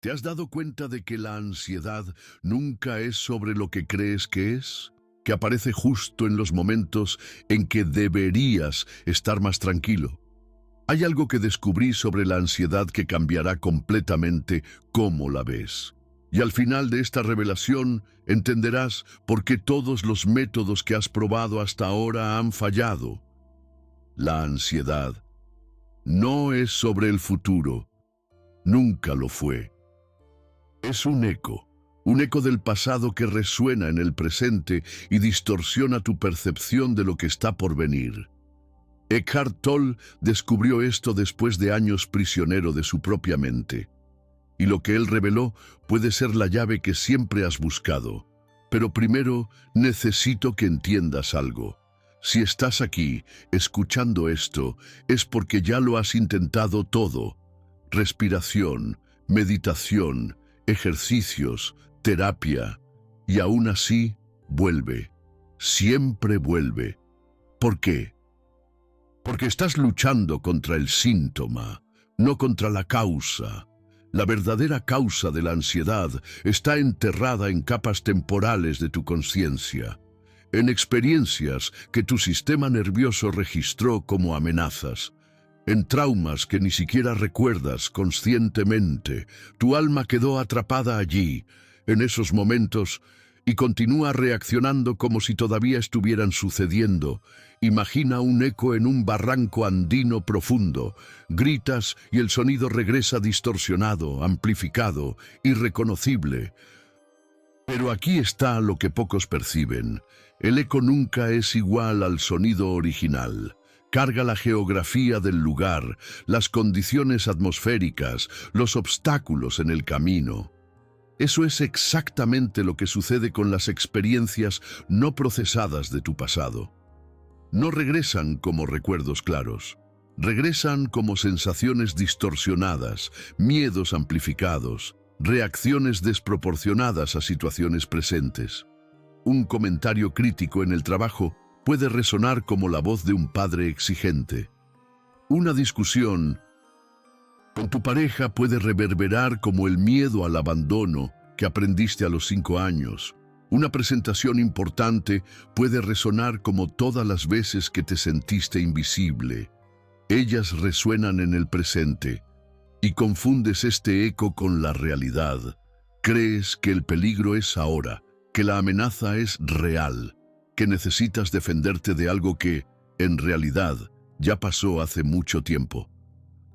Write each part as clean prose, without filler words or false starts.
¿Te has dado cuenta de que la ansiedad nunca es sobre lo que crees que es? Que aparece justo en los momentos en que deberías estar más tranquilo. Hay algo que descubrí sobre la ansiedad que cambiará completamente cómo la ves. Y al final de esta revelación entenderás por qué todos los métodos que has probado hasta ahora han fallado. La ansiedad no es sobre el futuro, nunca lo fue. Es un eco del pasado que resuena en el presente y distorsiona tu percepción de lo que está por venir. Eckhart Tolle descubrió esto después de años prisionero de su propia mente. Y lo que él reveló puede ser la llave que siempre has buscado. Pero primero necesito que entiendas algo. Si estás aquí, escuchando esto, es porque ya lo has intentado todo. Respiración, meditación, ejercicios, terapia. Y aún así, vuelve. Siempre vuelve. ¿Por qué? Porque estás luchando contra el síntoma, no contra la causa. La verdadera causa de la ansiedad está enterrada en capas temporales de tu conciencia, en experiencias que tu sistema nervioso registró como amenazas, en traumas que ni siquiera recuerdas conscientemente. Tu alma quedó atrapada allí, en esos momentos, y continúa reaccionando como si todavía estuvieran sucediendo. Imagina un eco en un barranco andino profundo. Gritas y el sonido regresa distorsionado, amplificado, irreconocible. Pero aquí está lo que pocos perciben. El eco nunca es igual al sonido original. Carga la geografía del lugar, las condiciones atmosféricas, los obstáculos en el camino. Eso es exactamente lo que sucede con las experiencias no procesadas de tu pasado. No regresan como recuerdos claros. Regresan como sensaciones distorsionadas, miedos amplificados, reacciones desproporcionadas a situaciones presentes. Un comentario crítico en el trabajo puede resonar como la voz de un padre exigente. Una discusión con tu pareja puede reverberar como el miedo al abandono que aprendiste a los 5 años. Una presentación importante puede resonar como todas las veces que te sentiste invisible. Ellas resuenan en el presente y confundes este eco con la realidad. Crees que el peligro es ahora, que la amenaza es real, que necesitas defenderte de algo que, en realidad, ya pasó hace mucho tiempo.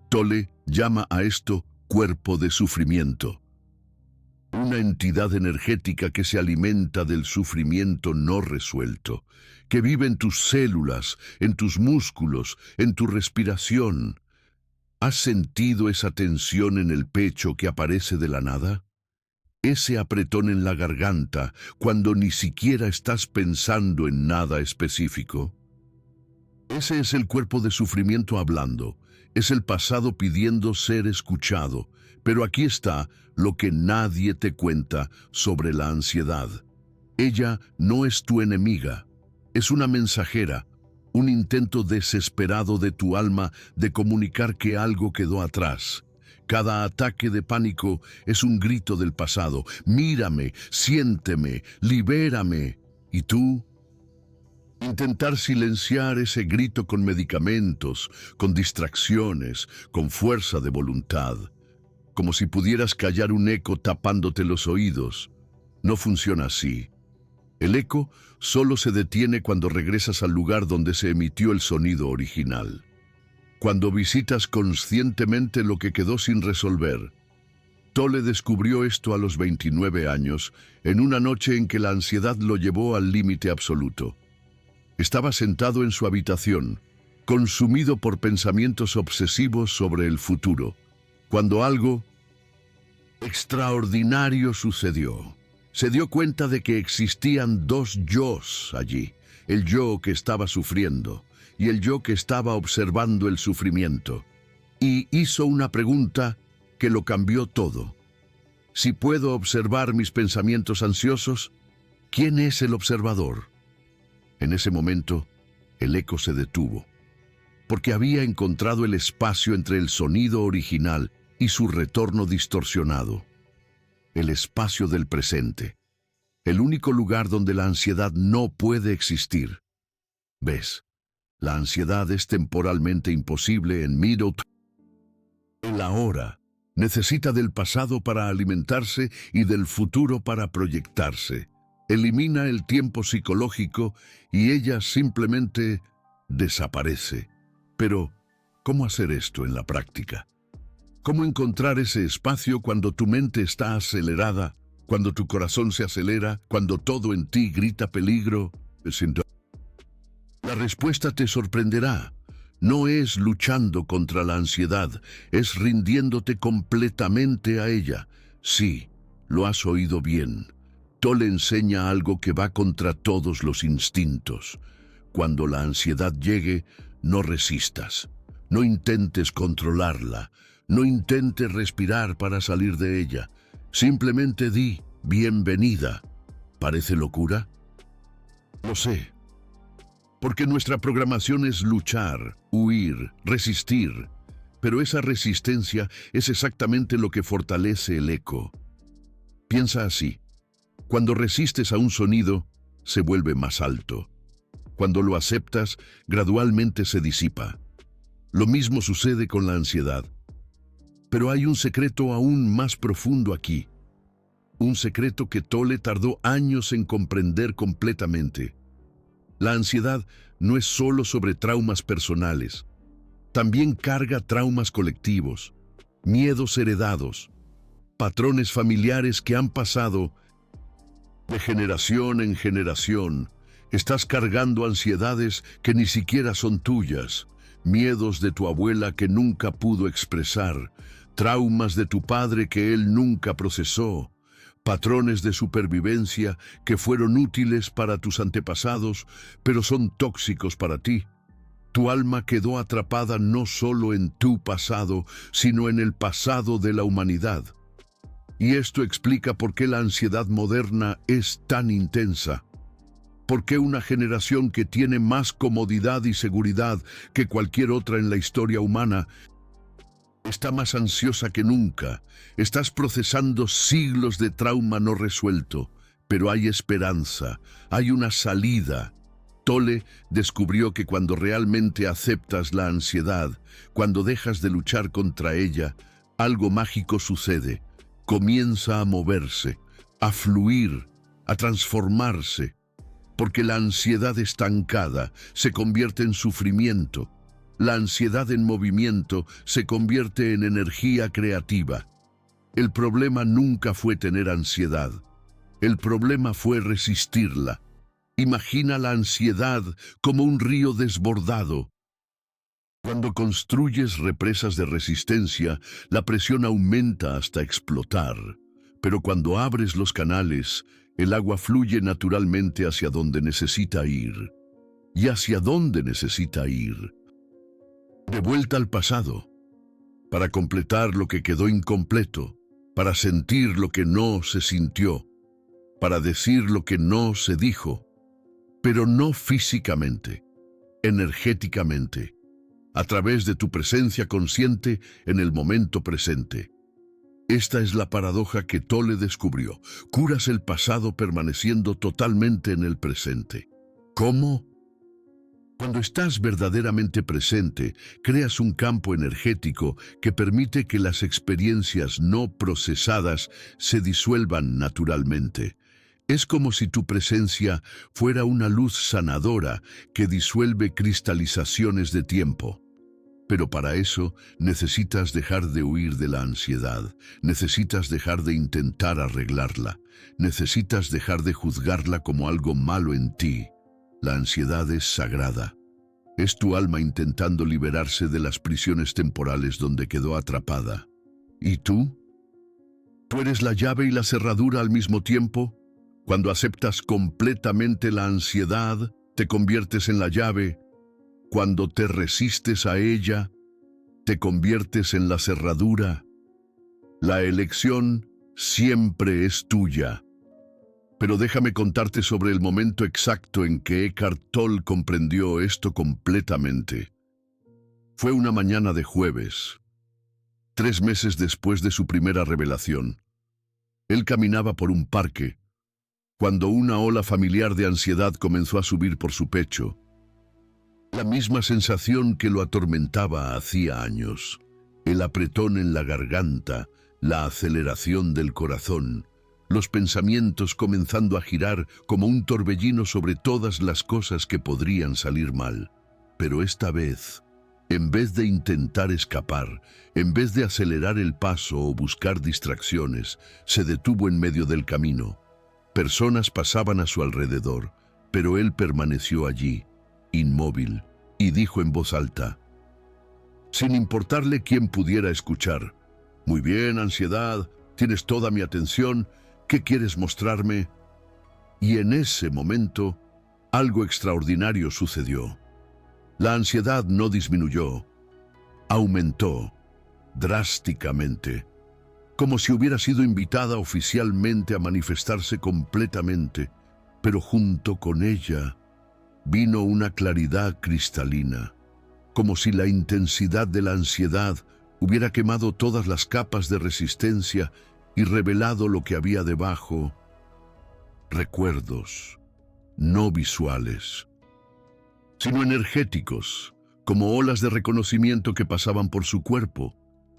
Tolle llama a esto cuerpo de sufrimiento. Una entidad energética que se alimenta del sufrimiento no resuelto, que vive en tus células, en tus músculos, en tu respiración. ¿Has sentido esa tensión en el pecho que aparece de la nada? Ese apretón en la garganta cuando ni siquiera estás pensando en nada específico. Ese es el cuerpo de sufrimiento hablando. Es el pasado pidiendo ser escuchado. Pero aquí está lo que nadie te cuenta sobre la ansiedad. Ella no es tu enemiga. Es una mensajera, un intento desesperado de tu alma de comunicar que algo quedó atrás. Cada ataque de pánico es un grito del pasado. Mírame, siénteme, libérame. ¿Y tú? Intentar silenciar ese grito con medicamentos, con distracciones, con fuerza de voluntad, como si pudieras callar un eco tapándote los oídos. No funciona así. El eco solo se detiene cuando regresas al lugar donde se emitió el sonido original. Cuando visitas conscientemente lo que quedó sin resolver. Tolle descubrió esto a los 29 años, en una noche en que la ansiedad lo llevó al límite absoluto. Estaba sentado en su habitación, consumido por pensamientos obsesivos sobre el futuro, cuando algo extraordinario sucedió. Se dio cuenta de que existían dos yos allí, el yo que estaba sufriendo y el yo que estaba observando el sufrimiento. Y hizo una pregunta que lo cambió todo. Si puedo observar mis pensamientos ansiosos, ¿quién es el observador? En ese momento, el eco se detuvo, porque había encontrado el espacio entre el sonido original y su retorno distorsionado. el espacio del presente, el único lugar donde la ansiedad no puede existir. ¿Ves? La ansiedad es temporalmente imposible en el ahora. Necesita del pasado para alimentarse y del futuro para proyectarse. Elimina el tiempo psicológico y ella simplemente desaparece. Pero, ¿cómo hacer esto en la práctica? ¿Cómo encontrar ese espacio cuando tu mente está acelerada, cuando tu corazón se acelera, cuando todo en ti grita peligro? La respuesta te sorprenderá. No es luchando contra la ansiedad, es rindiéndote completamente a ella. Sí, lo has oído bien. Tolle enseña algo que va contra todos los instintos. Cuando la ansiedad llegue, no resistas. No intentes controlarla. No intentes respirar para salir de ella. Simplemente di, bienvenida. ¿Parece locura? Lo sé. Porque nuestra programación es luchar, huir, resistir. Pero esa resistencia es exactamente lo que fortalece el eco. Piensa así. Cuando resistes a un sonido, se vuelve más alto. Cuando lo aceptas, gradualmente se disipa. Lo mismo sucede con la ansiedad. Pero hay un secreto aún más profundo aquí. Un secreto que Tolle tardó años en comprender completamente. La ansiedad no es solo sobre traumas personales. También carga traumas colectivos, miedos heredados, patrones familiares que han pasado de generación en generación. Estás cargando ansiedades que ni siquiera son tuyas, miedos de tu abuela que nunca pudo expresar, traumas de tu padre que él nunca procesó, patrones de supervivencia que fueron útiles para tus antepasados, pero son tóxicos para ti. Tu alma quedó atrapada no solo en tu pasado, sino en el pasado de la humanidad. Y esto explica por qué la ansiedad moderna es tan intensa. ¿Por qué una generación que tiene más comodidad y seguridad que cualquier otra en la historia humana está más ansiosa que nunca? Estás procesando siglos de trauma no resuelto, pero hay esperanza, hay una salida. Tolle descubrió que cuando realmente aceptas la ansiedad, cuando dejas de luchar contra ella, algo mágico sucede. Comienza a moverse, a fluir, a transformarse, porque la ansiedad estancada se convierte en sufrimiento. La ansiedad en movimiento se convierte en energía creativa. El problema nunca fue tener ansiedad. El problema fue resistirla. Imagina la ansiedad como un río desbordado. Cuando construyes represas de resistencia, la presión aumenta hasta explotar. Pero cuando abres los canales, el agua fluye naturalmente hacia donde necesita ir. ¿Y hacia dónde necesita ir? De vuelta al pasado, para completar lo que quedó incompleto, para sentir lo que no se sintió, para decir lo que no se dijo, pero no físicamente, energéticamente, a través de tu presencia consciente en el momento presente. Esta es la paradoja que Tolle descubrió. Curas el pasado permaneciendo totalmente en el presente. ¿Cómo? Cuando estás verdaderamente presente, creas un campo energético que permite que las experiencias no procesadas se disuelvan naturalmente. Es como si tu presencia fuera una luz sanadora que disuelve cristalizaciones de tiempo. Pero para eso necesitas dejar de huir de la ansiedad, necesitas dejar de intentar arreglarla, necesitas dejar de juzgarla como algo malo en ti. La ansiedad es sagrada. Es tu alma intentando liberarse de las prisiones temporales donde quedó atrapada. ¿Y tú? ¿Tú eres la llave y la cerradura al mismo tiempo? Cuando aceptas completamente la ansiedad, te conviertes en la llave. Cuando te resistes a ella, te conviertes en la cerradura. La elección siempre es tuya. Pero déjame contarte sobre el momento exacto en que Eckhart Tolle comprendió esto completamente. Fue una mañana de jueves, 3 meses después de su primera revelación. Él caminaba por un parque, cuando una ola familiar de ansiedad comenzó a subir por su pecho. La misma sensación que lo atormentaba hacía años. El apretón en la garganta, la aceleración del corazón, los pensamientos comenzando a girar como un torbellino sobre todas las cosas que podrían salir mal. Pero esta vez, en vez de intentar escapar, en vez de acelerar el paso o buscar distracciones, se detuvo en medio del camino. Personas pasaban a su alrededor, pero él permaneció allí, inmóvil, y dijo en voz alta, sin importarle quién pudiera escuchar: «Muy bien, ansiedad, tienes toda mi atención, ¿qué quieres mostrarme?». Y en ese momento, algo extraordinario sucedió. La ansiedad no disminuyó, aumentó drásticamente, como si hubiera sido invitada oficialmente a manifestarse completamente, pero junto con ella vino una claridad cristalina, como si la intensidad de la ansiedad hubiera quemado todas las capas de resistencia y revelado lo que había debajo: recuerdos, no visuales, sino energéticos, como olas de reconocimiento que pasaban por su cuerpo,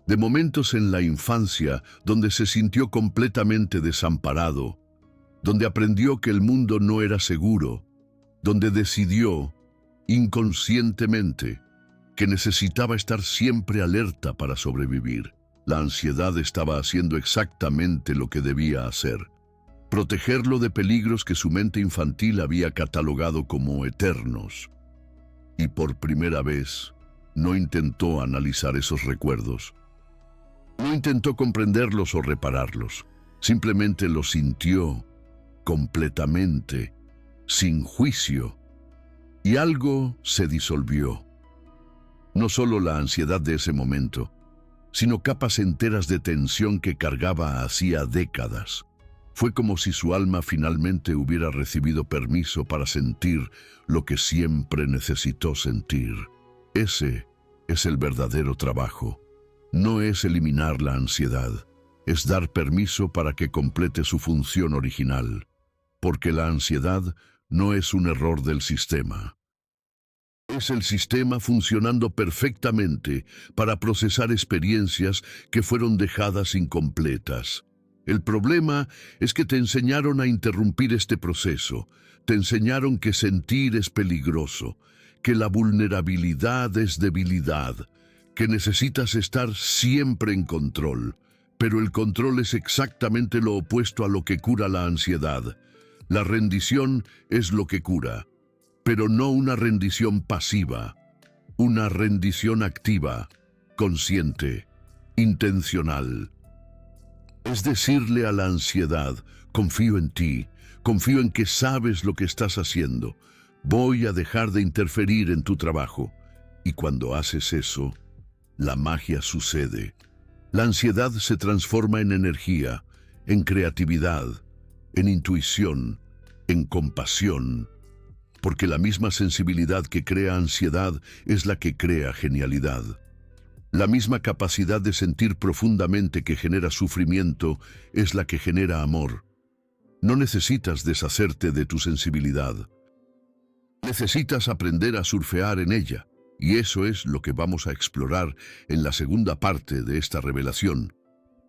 de momentos en la infancia donde se sintió completamente desamparado, donde aprendió que el mundo no era seguro, donde decidió, inconscientemente, que necesitaba estar siempre alerta para sobrevivir. La ansiedad estaba haciendo exactamente lo que debía hacer: protegerlo de peligros que su mente infantil había catalogado como eternos. Y por primera vez, no intentó analizar esos recuerdos. No intentó comprenderlos o repararlos. Simplemente los sintió completamente, sin juicio. Y algo se disolvió. No solo la ansiedad de ese momento, sino capas enteras de tensión que cargaba hacía décadas. Fue como si su alma finalmente hubiera recibido permiso para sentir lo que siempre necesitó sentir. Ese es el verdadero trabajo. No es eliminar la ansiedad, es dar permiso para que complete su función original, porque la ansiedad no es un error del sistema. Es el sistema funcionando perfectamente para procesar experiencias que fueron dejadas incompletas. El problema es que te enseñaron a interrumpir este proceso. Te enseñaron que sentir es peligroso, que la vulnerabilidad es debilidad, que necesitas estar siempre en control. Pero el control es exactamente lo opuesto a lo que cura la ansiedad. La rendición es lo que cura, pero no una rendición pasiva, una rendición activa, consciente, intencional. Es decirle a la ansiedad: confío en ti, confío en que sabes lo que estás haciendo, voy a dejar de interferir en tu trabajo. Y cuando haces eso, la magia sucede. La ansiedad se transforma en energía, en creatividad, en intuición, en compasión, porque la misma sensibilidad que crea ansiedad es la que crea genialidad. La misma capacidad de sentir profundamente que genera sufrimiento es la que genera amor. No necesitas deshacerte de tu sensibilidad. Necesitas aprender a surfear en ella. Y eso es lo que vamos a explorar en la segunda parte de esta revelación.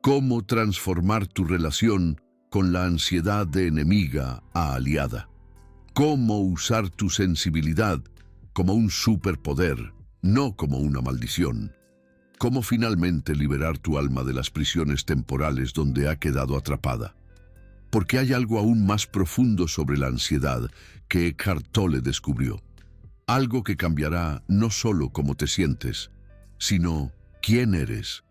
Cómo transformar tu relación con la ansiedad de enemiga a aliada. Cómo usar tu sensibilidad como un superpoder, no como una maldición. Cómo finalmente liberar tu alma de las prisiones temporales donde ha quedado atrapada. Porque hay algo aún más profundo sobre la ansiedad que Eckhart Tolle descubrió. Algo que cambiará no solo cómo te sientes, sino quién eres.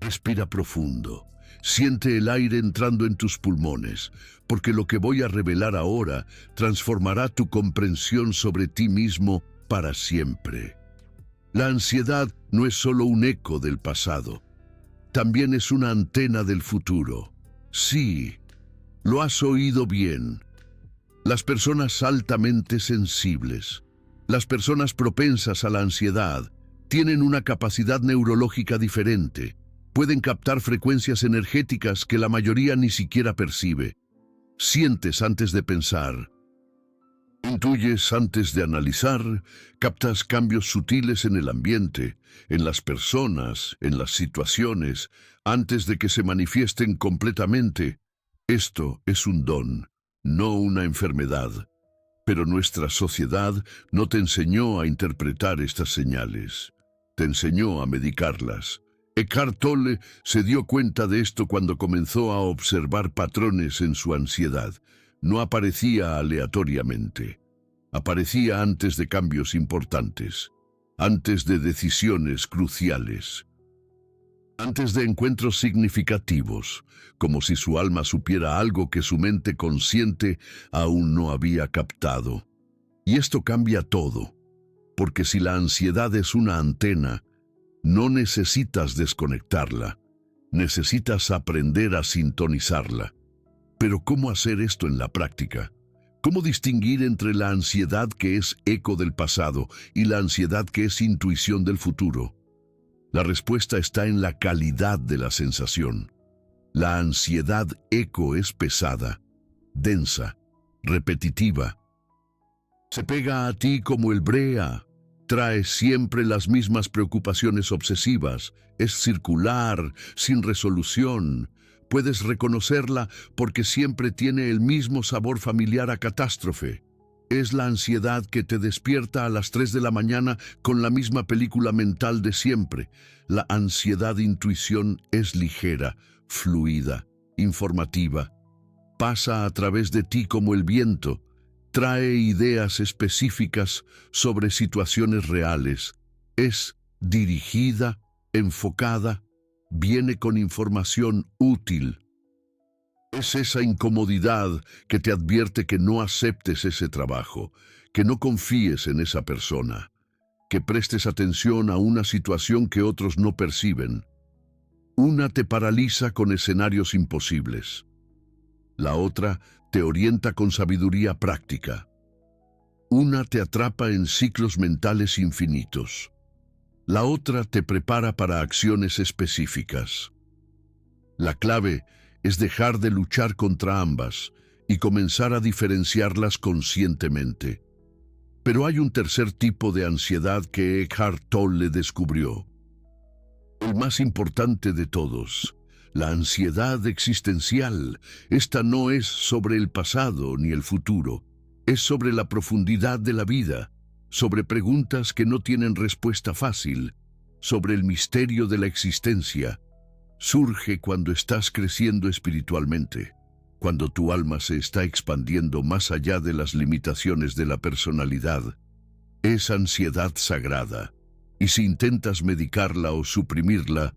Respira profundo. Siente el aire entrando en tus pulmones, porque lo que voy a revelar ahora transformará tu comprensión sobre ti mismo para siempre. La ansiedad no es solo un eco del pasado, también es una antena del futuro. Sí, lo has oído bien. Las personas altamente sensibles, las personas propensas a la ansiedad, tienen una capacidad neurológica diferente. Pueden captar frecuencias energéticas que la mayoría ni siquiera percibe. Sientes antes de pensar. Intuyes antes de analizar, captas cambios sutiles en el ambiente, en las personas, en las situaciones, antes de que se manifiesten completamente. Esto es un don, no una enfermedad. Pero nuestra sociedad no te enseñó a interpretar estas señales, te enseñó a medicarlas. Eckhart Tolle se dio cuenta de esto cuando comenzó a observar patrones en su ansiedad. No aparecía aleatoriamente. Aparecía antes de cambios importantes, antes de decisiones cruciales, antes de encuentros significativos, como si su alma supiera algo que su mente consciente aún no había captado. Y esto cambia todo, porque si la ansiedad es una antena, no necesitas desconectarla, necesitas aprender a sintonizarla. Pero ¿cómo hacer esto en la práctica? ¿Cómo distinguir entre la ansiedad que es eco del pasado y la ansiedad que es intuición del futuro? La respuesta está en la calidad de la sensación. La ansiedad eco es pesada, densa, repetitiva. Se pega a ti como el brea. Trae siempre las mismas preocupaciones obsesivas. Es circular, sin resolución. Puedes reconocerla porque siempre tiene el mismo sabor familiar a catástrofe. Es la ansiedad que te despierta a las 3 de la mañana con la misma película mental de siempre. La ansiedad intuición es ligera, fluida, informativa. Pasa a través de ti como el viento. Trae ideas específicas sobre situaciones reales. Es dirigida, enfocada, viene con información útil. Es esa incomodidad que te advierte que no aceptes ese trabajo, que no confíes en esa persona, que prestes atención a una situación que otros no perciben. Una te paraliza con escenarios imposibles. La otra te orienta con sabiduría práctica. Una te atrapa en ciclos mentales infinitos. La otra te prepara para acciones específicas. La clave es dejar de luchar contra ambas y comenzar a diferenciarlas conscientemente. Pero hay un tercer tipo de ansiedad que Eckhart Tolle descubrió. El más importante de todos, la ansiedad existencial. Esta no es sobre el pasado ni el futuro, es sobre la profundidad de la vida, sobre preguntas que no tienen respuesta fácil, sobre el misterio de la existencia. Surge cuando estás creciendo espiritualmente, cuando tu alma se está expandiendo más allá de las limitaciones de la personalidad. Es ansiedad sagrada, y si intentas medicarla o suprimirla,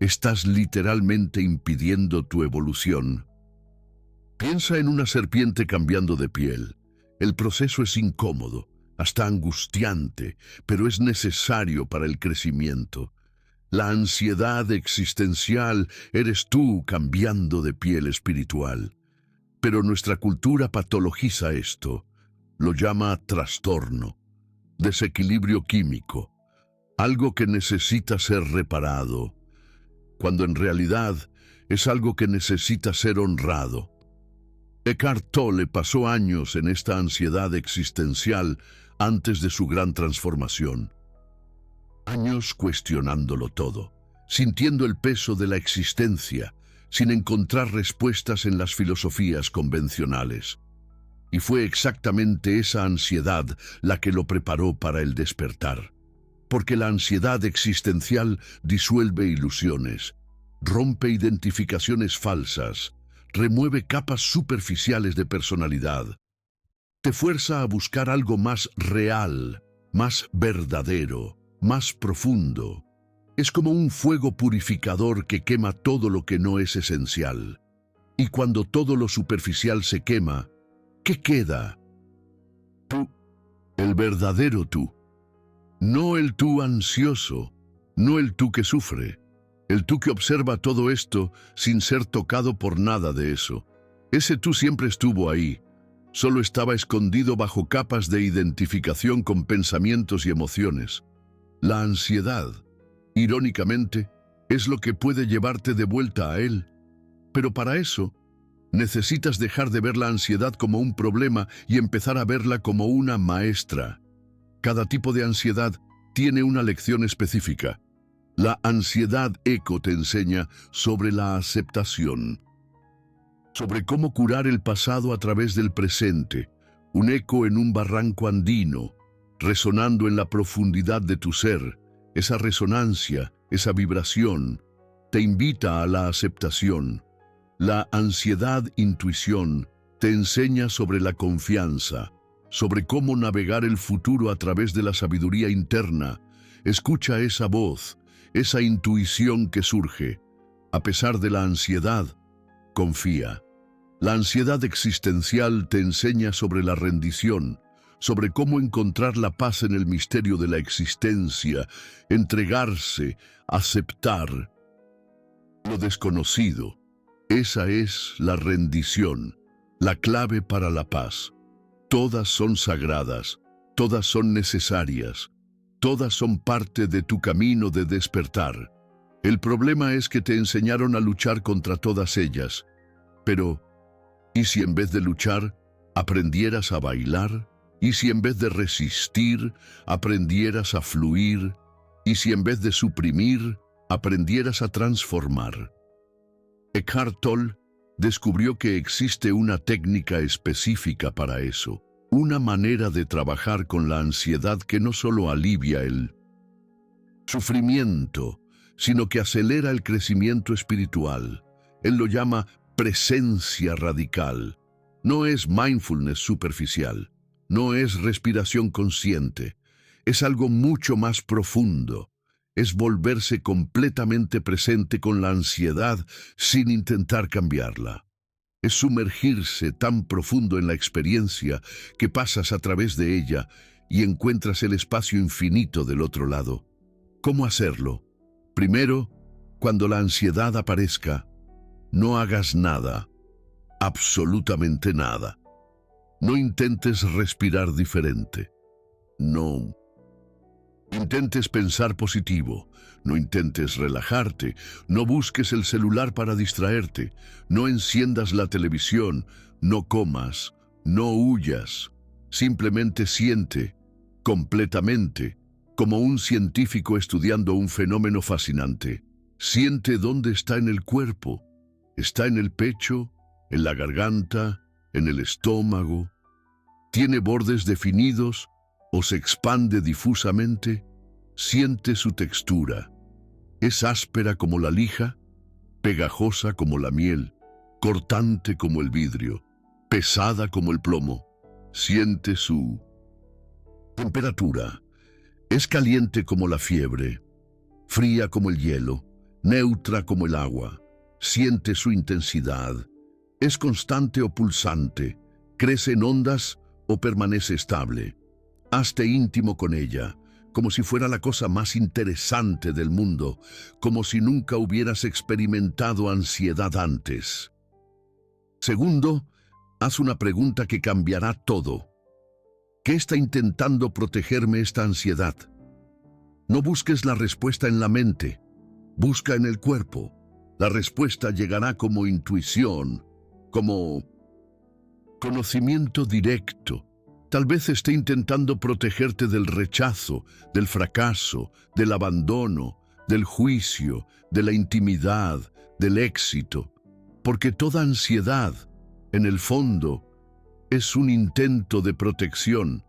estás literalmente impidiendo tu evolución. Piensa en una serpiente cambiando de piel. El proceso es incómodo, hasta angustiante, pero es necesario para el crecimiento. La ansiedad existencial eres tú cambiando de piel espiritual. Pero nuestra cultura patologiza esto. Lo llama trastorno, desequilibrio químico, algo que necesita ser reparado, cuando en realidad es algo que necesita ser honrado. Eckhart Tolle pasó años en esta ansiedad existencial antes de su gran transformación. Años cuestionándolo todo, sintiendo el peso de la existencia, sin encontrar respuestas en las filosofías convencionales. Y fue exactamente esa ansiedad la que lo preparó para el despertar. Porque la ansiedad existencial disuelve ilusiones, rompe identificaciones falsas, remueve capas superficiales de personalidad. Te fuerza a buscar algo más real, más verdadero, más profundo. Es como un fuego purificador que quema todo lo que no es esencial. Y cuando todo lo superficial se quema, ¿qué queda? Tú, el verdadero tú. No el tú ansioso, no el tú que sufre, el tú que observa todo esto sin ser tocado por nada de eso. Ese tú siempre estuvo ahí, solo estaba escondido bajo capas de identificación con pensamientos y emociones. La ansiedad, irónicamente, es lo que puede llevarte de vuelta a Él. Pero para eso, necesitas dejar de ver la ansiedad como un problema y empezar a verla como una maestra. Cada tipo de ansiedad tiene una lección específica. La ansiedad eco te enseña sobre la aceptación, sobre cómo curar el pasado a través del presente, un eco en un barranco andino, resonando en la profundidad de tu ser. Esa resonancia, esa vibración, te invita a la aceptación. La ansiedad intuición te enseña sobre la confianza, sobre cómo navegar el futuro a través de la sabiduría interna. Escucha esa voz, esa intuición que surge. A pesar de la ansiedad, confía. La ansiedad existencial te enseña sobre la rendición, sobre cómo encontrar la paz en el misterio de la existencia, entregarse, aceptar lo desconocido. Esa es la rendición, la clave para la paz. Todas son sagradas, todas son necesarias, todas son parte de tu camino de despertar. El problema es que te enseñaron a luchar contra todas ellas. Pero, ¿y si en vez de luchar, aprendieras a bailar? ¿Y si en vez de resistir, aprendieras a fluir? ¿Y si en vez de suprimir, aprendieras a transformar? Eckhart Tolle descubrió que existe una técnica específica para eso, una manera de trabajar con la ansiedad que no solo alivia el sufrimiento, sino que acelera el crecimiento espiritual. Él lo llama presencia radical. No es mindfulness superficial, no es respiración consciente, es algo mucho más profundo. Es volverse completamente presente con la ansiedad sin intentar cambiarla. Es sumergirse tan profundo en la experiencia que pasas a través de ella y encuentras el espacio infinito del otro lado. ¿Cómo hacerlo? Primero, cuando la ansiedad aparezca, no hagas nada, absolutamente nada. No intentes respirar diferente. No intentes pensar positivo, no intentes relajarte, no busques el celular para distraerte, no enciendas la televisión, no comas, no huyas. Simplemente siente, completamente, como un científico estudiando un fenómeno fascinante. Siente dónde está en el cuerpo. ¿Está en el pecho, en la garganta, en el estómago? ¿Tiene bordes definidos o se expande difusamente? Siente su textura. ¿Es áspera como la lija, pegajosa como la miel, cortante como el vidrio, pesada como el plomo? Siente su temperatura. ¿Es caliente como la fiebre, fría como el hielo, neutra como el agua? Siente su intensidad. ¿Es constante o pulsante? ¿Crece en ondas o permanece estable? Hazte íntimo con ella, como si fuera la cosa más interesante del mundo, como si nunca hubieras experimentado ansiedad antes. Segundo, haz una pregunta que cambiará todo. ¿Qué está intentando protegerme esta ansiedad? No busques la respuesta en la mente, busca en el cuerpo. La respuesta llegará como intuición, como conocimiento directo. Tal vez esté intentando protegerte del rechazo, del fracaso, del abandono, del juicio, de la intimidad, del éxito. Porque toda ansiedad, en el fondo, es un intento de protección,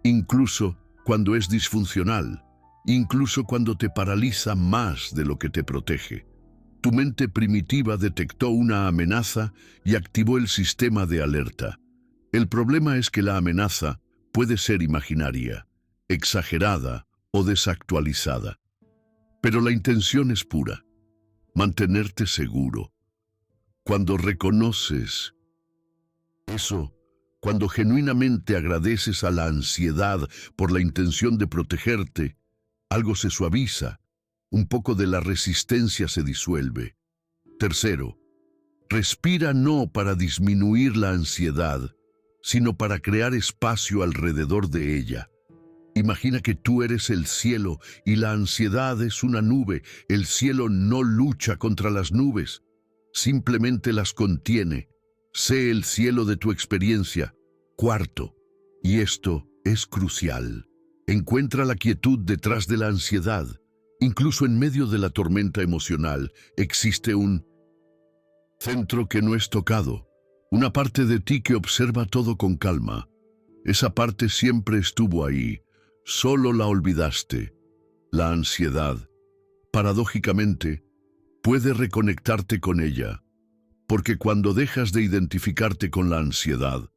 incluso cuando es disfuncional, incluso cuando te paraliza más de lo que te protege. Tu mente primitiva detectó una amenaza y activó el sistema de alerta. El problema es que la amenaza puede ser imaginaria, exagerada o desactualizada. Pero la intención es pura, mantenerte seguro. Cuando reconoces eso, cuando genuinamente agradeces a la ansiedad por la intención de protegerte, algo se suaviza, un poco de la resistencia se disuelve. Tercero, respira no para disminuir la ansiedad, sino para crear espacio alrededor de ella. Imagina que tú eres el cielo y la ansiedad es una nube. El cielo no lucha contra las nubes, simplemente las contiene. Sé el cielo de tu experiencia. Cuarto, y esto es crucial, encuentra la quietud detrás de la ansiedad. Incluso en medio de la tormenta emocional existe un centro que no es tocado, una parte de ti que observa todo con calma. Esa parte siempre estuvo ahí, solo la olvidaste. La ansiedad, paradójicamente, puede reconectarte con ella, porque cuando dejas de identificarte con la ansiedad,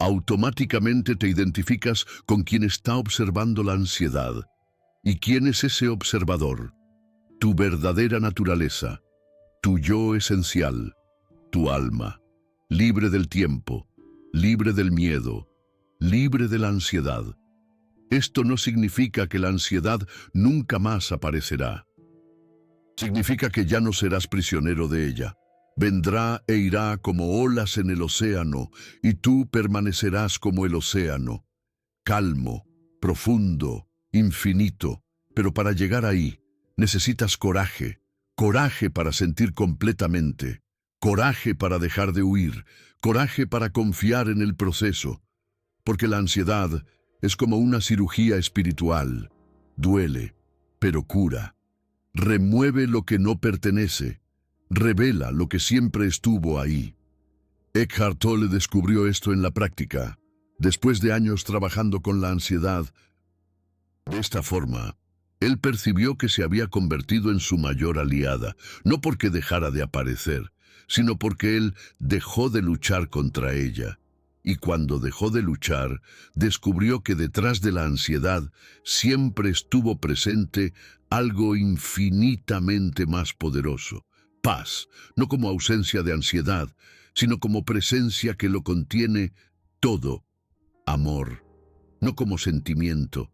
automáticamente te identificas con quien está observando la ansiedad. ¿Y quién es ese observador? Tu verdadera naturaleza, tu yo esencial, tu alma, libre del tiempo, libre del miedo, libre de la ansiedad. Esto no significa que la ansiedad nunca más aparecerá. Significa que ya no serás prisionero de ella. Vendrá e irá como olas en el océano, y tú permanecerás como el océano, calmo, profundo, infinito. Pero para llegar ahí, necesitas coraje, coraje para sentir completamente, coraje para dejar de huir, coraje para confiar en el proceso, porque la ansiedad es como una cirugía espiritual. Duele, pero cura. Remueve lo que no pertenece. Revela lo que siempre estuvo ahí. Eckhart Tolle descubrió esto en la práctica, después de años trabajando con la ansiedad. De esta forma, él percibió que se había convertido en su mayor aliada, no porque dejara de aparecer, sino porque él dejó de luchar contra ella. Y cuando dejó de luchar, descubrió que detrás de la ansiedad siempre estuvo presente algo infinitamente más poderoso. Paz, no como ausencia de ansiedad, sino como presencia que lo contiene todo. Amor, no como sentimiento,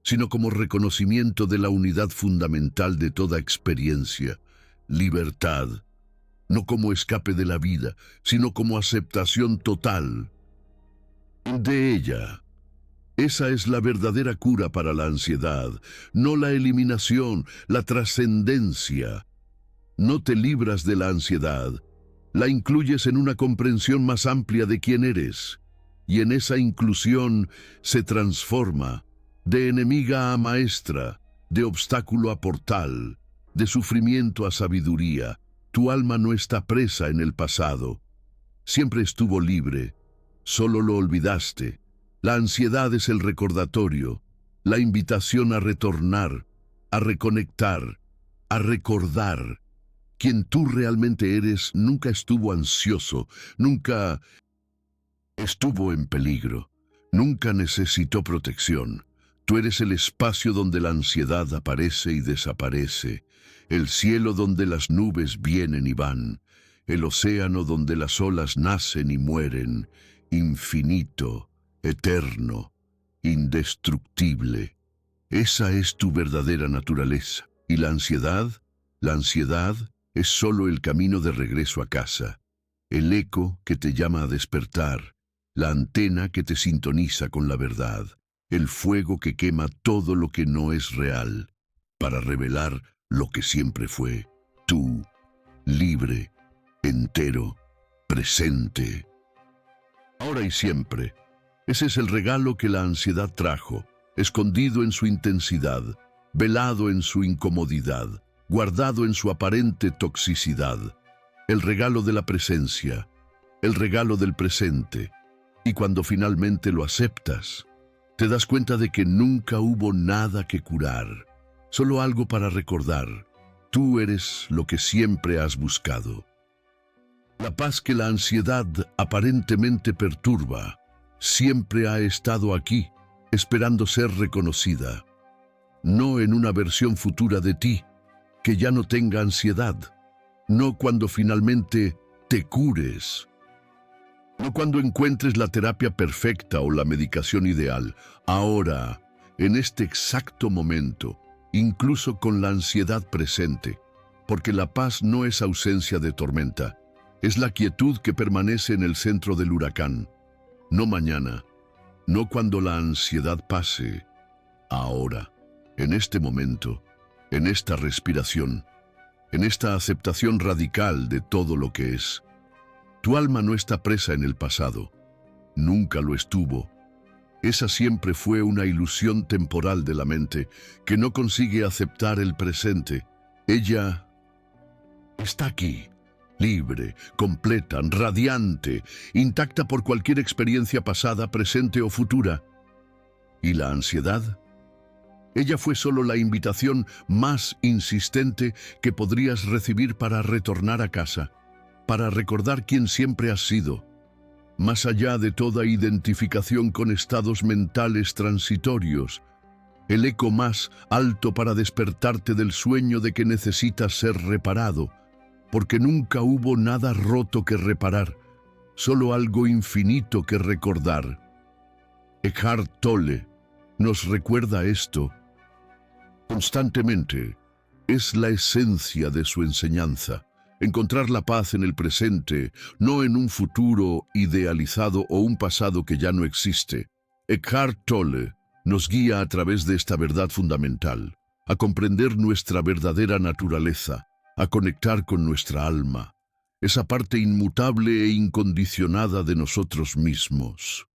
sino como reconocimiento de la unidad fundamental de toda experiencia. Libertad, no como escape de la vida, sino como aceptación total de ella. Esa es la verdadera cura para la ansiedad, no la eliminación, la trascendencia. No te libras de la ansiedad, la incluyes en una comprensión más amplia de quién eres, y en esa inclusión se transforma de enemiga a maestra, de obstáculo a portal, de sufrimiento a sabiduría. Tu alma no está presa en el pasado, siempre estuvo libre, solo lo olvidaste. La ansiedad es el recordatorio, la invitación a retornar, a reconectar, a recordar. Quien tú realmente eres nunca estuvo ansioso, nunca estuvo en peligro, nunca necesitó protección. Tú eres el espacio donde la ansiedad aparece y desaparece, el cielo donde las nubes vienen y van, el océano donde las olas nacen y mueren, infinito, eterno, indestructible. Esa es tu verdadera naturaleza. ¿Y la ansiedad? La ansiedad es solo el camino de regreso a casa, el eco que te llama a despertar, la antena que te sintoniza con la verdad, el fuego que quema todo lo que no es real, para revelar lo que siempre fue, tú, libre, entero, presente. Ahora y siempre. Ese es el regalo que la ansiedad trajo, escondido en su intensidad, velado en su incomodidad, guardado en su aparente toxicidad. El regalo de la presencia, el regalo del presente. Y cuando finalmente lo aceptas, te das cuenta de que nunca hubo nada que curar, solo algo para recordar. Tú eres lo que siempre has buscado. La paz que la ansiedad aparentemente perturba, siempre ha estado aquí, esperando ser reconocida. No en una versión futura de ti, que ya no tenga ansiedad. No cuando finalmente te cures. No cuando encuentres la terapia perfecta o la medicación ideal. Ahora, en este exacto momento, incluso con la ansiedad presente. Porque la paz no es ausencia de tormenta. Es la quietud que permanece en el centro del huracán. No mañana, no cuando la ansiedad pase, ahora, en este momento, en esta respiración, en esta aceptación radical de todo lo que es. Tu alma no está presa en el pasado, nunca lo estuvo. Esa siempre fue una ilusión temporal de la mente que no consigue aceptar el presente. Ella está aquí, libre, completa, radiante, intacta por cualquier experiencia pasada, presente o futura. ¿Y la ansiedad? Ella fue solo la invitación más insistente que podrías recibir para retornar a casa, para recordar quién siempre has sido, más allá de toda identificación con estados mentales transitorios, el eco más alto para despertarte del sueño de que necesitas ser reparado, porque nunca hubo nada roto que reparar, solo algo infinito que recordar. Eckhart Tolle nos recuerda esto constantemente. Es la esencia de su enseñanza. Encontrar la paz en el presente, no en un futuro idealizado o un pasado que ya no existe. Eckhart Tolle nos guía a través de esta verdad fundamental, a comprender nuestra verdadera naturaleza, a conectar con nuestra alma, esa parte inmutable e incondicionada de nosotros mismos.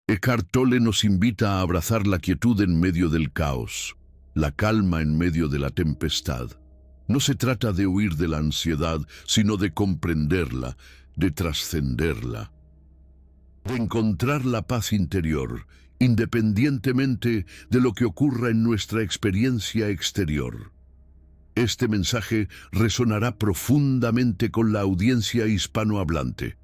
Eckhart Tolle nos invita a abrazar la quietud en medio del caos, la calma en medio de la tempestad. No se trata de huir de la ansiedad, sino de comprenderla, de trascenderla, de encontrar la paz interior, independientemente de lo que ocurra en nuestra experiencia exterior. Este mensaje resonará profundamente con la audiencia hispanohablante,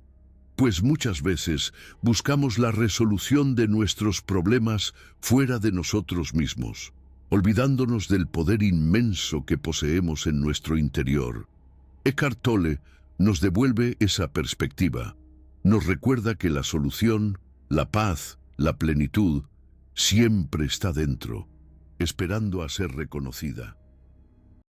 pues muchas veces buscamos la resolución de nuestros problemas fuera de nosotros mismos, olvidándonos del poder inmenso que poseemos en nuestro interior. Eckhart Tolle nos devuelve esa perspectiva. Nos recuerda que la solución, la paz, la plenitud, siempre está dentro, esperando a ser reconocida.